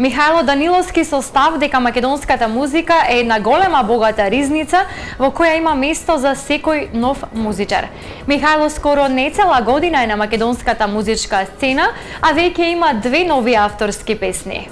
Михајло Даниловски состав дека македонската музика е една голема богата ризница во која има место за секој нов музичар. Михајло скоро не цела година е на македонската музичка сцена, а веќе има 2 нови авторски песни.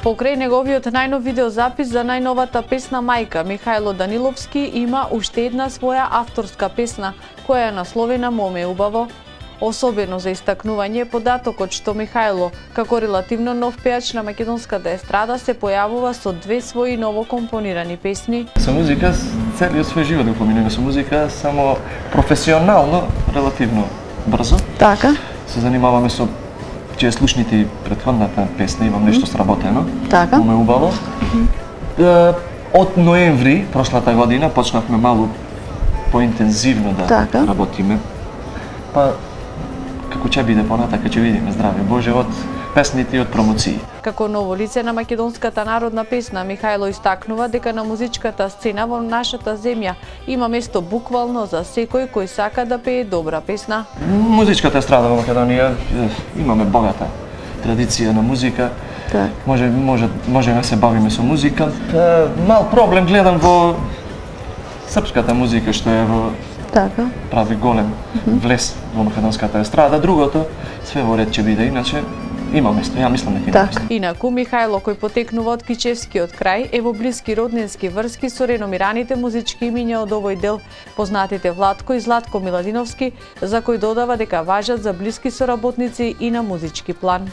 Покрај неговиот најнов видеозапис за најновата песна Мајка, Михајло Даниловски има уште една своја авторска песна, која е насловена Моме убаво. Особено за истакнување е податокот што Михајло, како релативно нов пеач на македонската естрада, се појавува со 2 своји новокомпонирани песни. Со музика, целиот свој живот го поминувам со музика, само професионално, релативно брзо. Така. Се занимаваме со че слушните претходната песна, имам нешто сработено. Така. Моме убаво. Од ноември прошлата година почнавме малку поинтензивно да работиме. Па како ќе биде понатака, ќе видиме, здраве Боже, од песните и од промоции. Како ново лице на македонската народна песна, Михајло истакнува дека на музичката сцена во нашата земја има место буквално за секој кој сака да пее добра песна. Музичката естрада во Македонија имаме богата традиција на музика. Може да се бавиме со музика. Мал проблем гледам во српската музика што е во прави голем влез во македонската естрада. Другото све во ред ќе биде, иначе има место, ја мислам дека има место. Инаку Михајло, кој потекнува од Кичевскиот крај, е во блиски роднински врски со реномираните музички имиња од овој дел, познатите Владко и Златко Миладиновски, за кој додава дека важат за блиски соработници и на музички план.